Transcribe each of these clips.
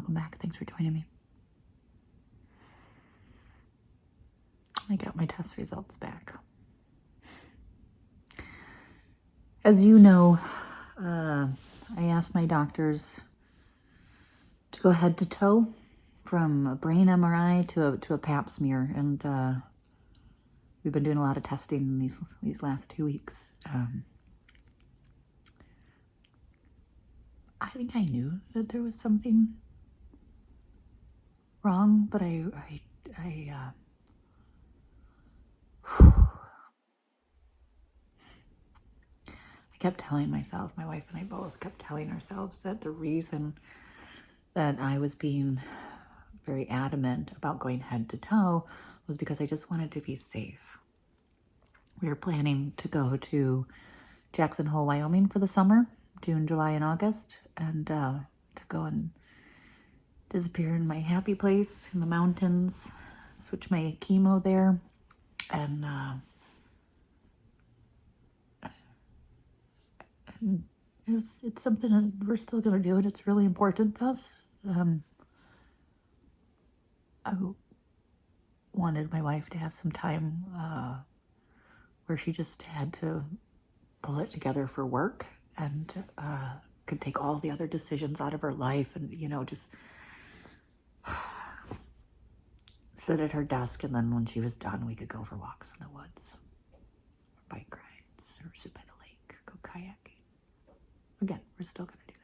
welcome back. Thanks for joining me. I got my test results back. As you know, I asked my doctors to go head to toe from a brain MRI to a pap smear, and we've been doing a lot of testing in these last 2 weeks. I think I knew that there was something wrong, but I kept telling myself, my wife and I both kept telling ourselves that the reason that I was being very adamant about going head to toe was because I just wanted to be safe. We were planning to go to Jackson Hole, Wyoming for the summer, June, July, and August, and to go and disappear in my happy place in the mountains, switch my chemo there, and it's something that we're still going to do, and it's really important to us. I wanted my wife to have some time where she just had to pull it together for work and could take all the other decisions out of her life and, just sit at her desk, and then when she was done, we could go for walks in the woods, or bike rides, or sit by the lake, go kayaking. Again, we're still going to do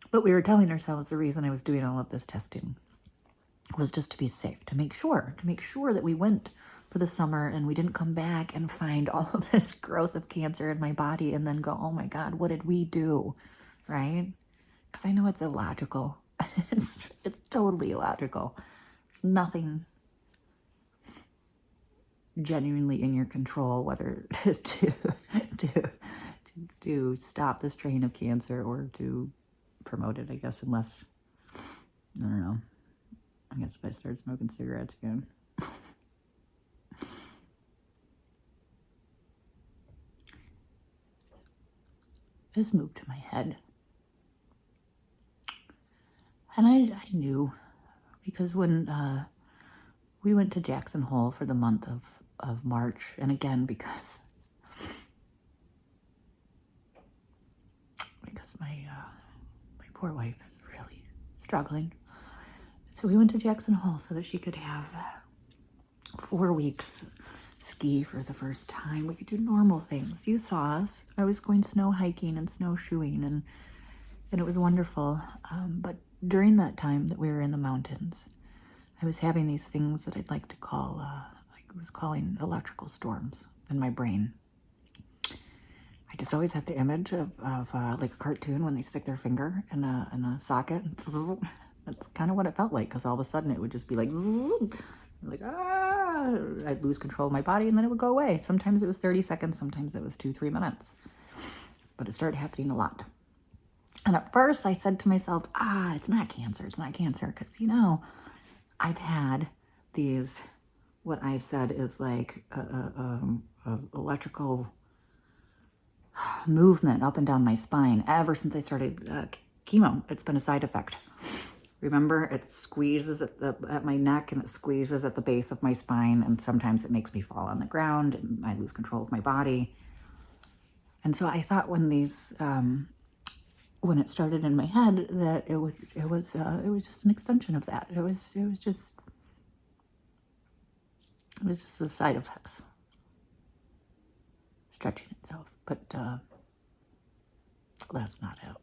that. But we were telling ourselves the reason I was doing all of this testing was just to be safe, to make sure that we went for the summer and we didn't come back and find all of this growth of cancer in my body and then go, oh my God, what did we do, right? Because I know it's illogical. It's totally illogical. There's nothing genuinely in your control, whether to stop this train of cancer or to promote it, I guess, unless, I don't know, I guess if I start smoking cigarettes again. This moved to my head. And I knew, because when we went to Jackson Hole for the month of March, and again, because my poor wife is really struggling. So we went to Jackson Hole so that she could have 4 weeks ski for the first time. We could do normal things. You saw us. I was going snow hiking and snowshoeing, and it was wonderful. But during that time that we were in the mountains, I was having these things that I'd like to call, I was calling electrical storms in my brain. I just always have the image of like a cartoon when they stick their finger in a socket. That's kind of what it felt like, because all of a sudden it would just be like, like, I'd lose control of my body, and then it would go away. Sometimes it was 30 seconds, sometimes it was 2-3 minutes. But it started happening a lot. And at first I said to myself, it's not cancer, because, I've had these, what I've said is like electrical movement up and down my spine ever since I started chemo. It's been a side effect. Remember, it squeezes at my neck, and it squeezes at the base of my spine, and sometimes it makes me fall on the ground, and I lose control of my body. And so I thought when it started in my head, that it was just an extension of that. It was just the side effects stretching itself. But that's not it.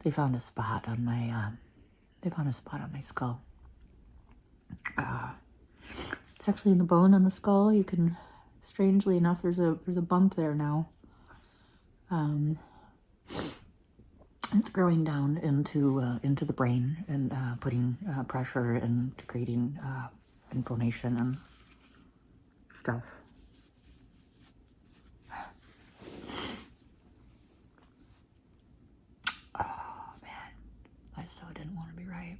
They found a spot on my skull. It's actually in the bone on the skull. You can, strangely enough, there's a bump there now. It's growing down into the brain and putting pressure and creating inflammation and stuff. Oh man, I so didn't want to be right.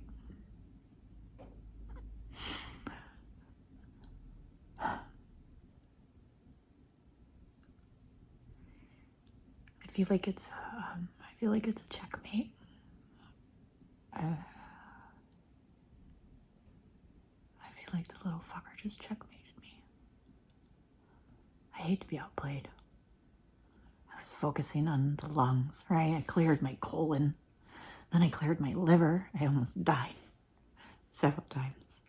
I feel like it's feel like it's a checkmate. I feel like the little fucker just checkmated me. I hate to be outplayed. I was focusing on the lungs, right? I cleared my colon. Then I cleared my liver. I almost died several times.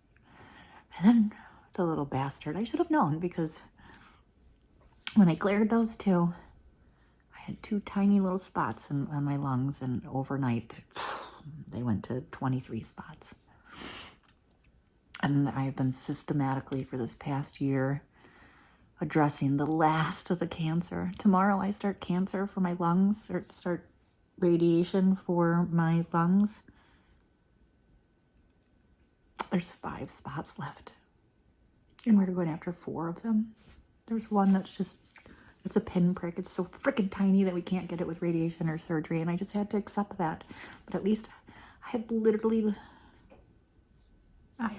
And then the little bastard, I should have known, because when I cleared those two, I had 2 tiny little spots on my lungs, and overnight they went to 23 spots. And I've been systematically for this past year addressing the last of the cancer. Tomorrow I start cancer for my lungs, or start radiation for my lungs. There's 5 spots left, and we're going after 4 of them. There's one that's just, it's a pinprick. It's so freaking tiny that we can't get it with radiation or surgery, and I just had to accept that. But at least I had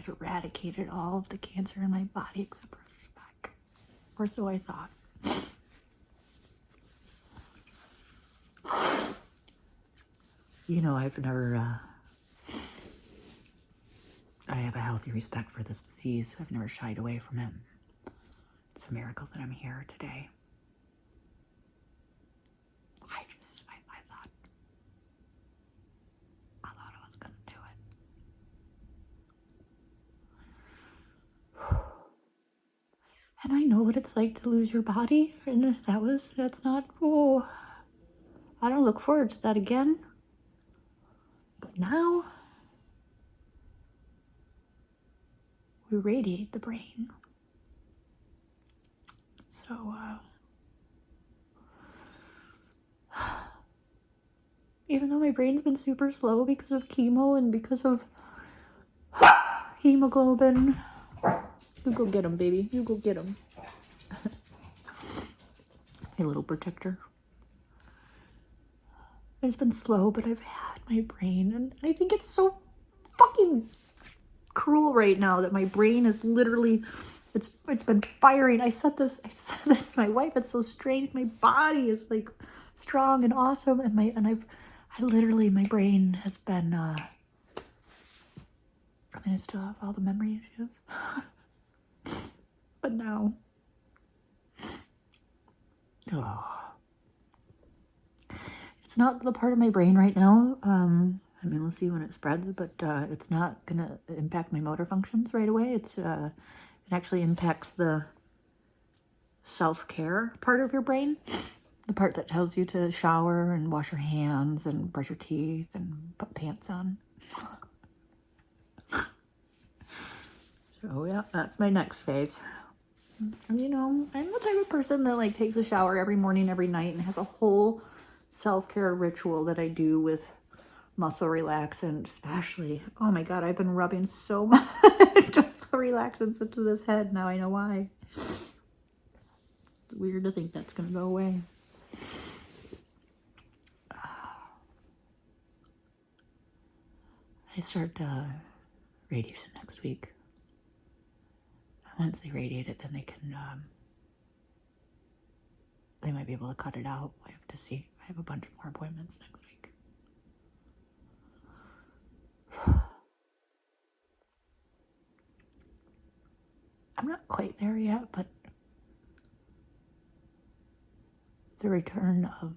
eradicated all of the cancer in my body except for a speck, or so I thought. You know, I have a healthy respect for this disease. I've never shied away from it. It's a miracle that I'm here today. I thought I was gonna do it. And I know what it's like to lose your body, and that's not, oh, I don't look forward to that again. But now, we radiate the brain. So, even though my brain's been super slow because of chemo and because of hemoglobin, you go get him, baby. You go get him. My little protector. It's been slow, but I've had my brain, and I think it's so fucking cruel right now that my brain is literally, it's been firing. I said this to my wife. It's so strange. My body is like strong and awesome, and my brain has been. I mean, I still have all the memory issues, but now, it's not the part of my brain right now. I mean, we'll see when it spreads, but it's not gonna impact my motor functions right away. It actually impacts the self-care part of your brain, the part that tells you to shower and wash your hands and brush your teeth and put pants on. So yeah, that's my next phase. And, you know, I'm the type of person that like takes a shower every morning, every night, and has a whole self-care ritual that I do with muscle relaxant, especially. Oh my God, I've been rubbing so much muscle relaxants into this head. Now I know why. It's weird to think that's gonna go away. I start radiation next week. Once they radiate it, then they can, they might be able to cut it out. I have to see. I have a bunch more appointments next week. I'm not quite there yet, but the return of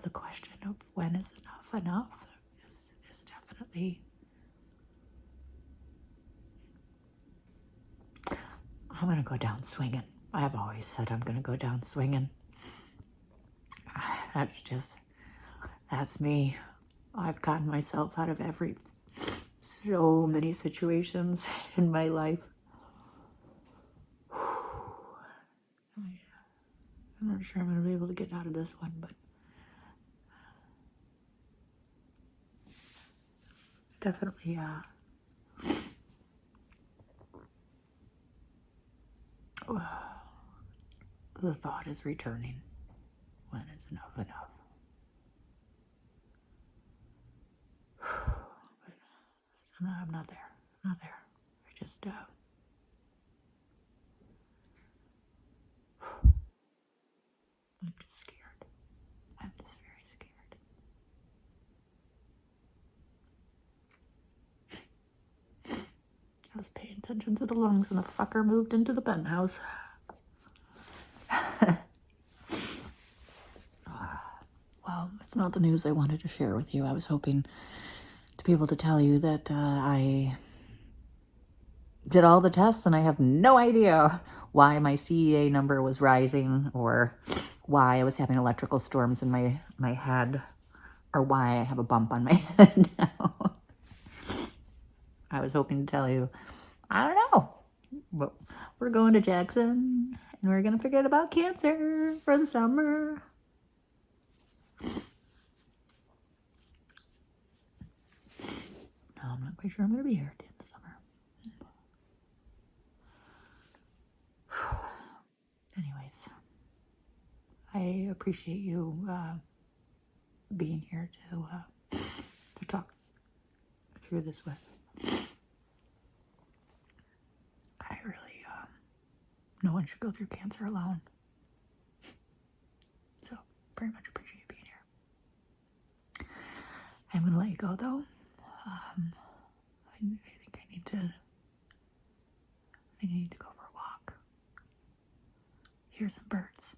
the question of when is enough is definitely. I'm gonna go down swinging. I've always said I'm gonna go down swinging. That's me. I've gotten myself out of so many situations in my life. I'm not sure I'm gonna be able to get out of this one, but definitely, the thought is returning. When is enough? But I'm not there. I'm not there. I just, I'm just scared. I'm just was paying attention to the lungs and the fucker moved into the penthouse. Well, it's not the news I wanted to share with you. I was hoping to be able to tell you that I did all the tests and I have no idea why my CEA number was rising or why I was having electrical storms in my head or why I have a bump on my head now. I was hoping to tell you, I don't know. But we're going to Jackson and we're going to forget about cancer for the summer. No, I'm not quite sure I'm going to be here at the end of the summer. Anyways, I appreciate you being here to talk through this with. I really, no one should go through cancer alone. So, very much appreciate being here. I'm going to let you go, though. I think I need to go for a walk. Hear some birds.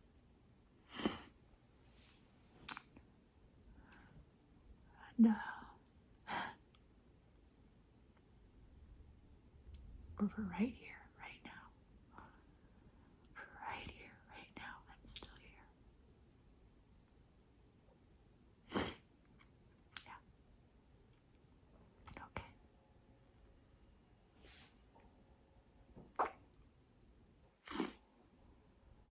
And, we're right here.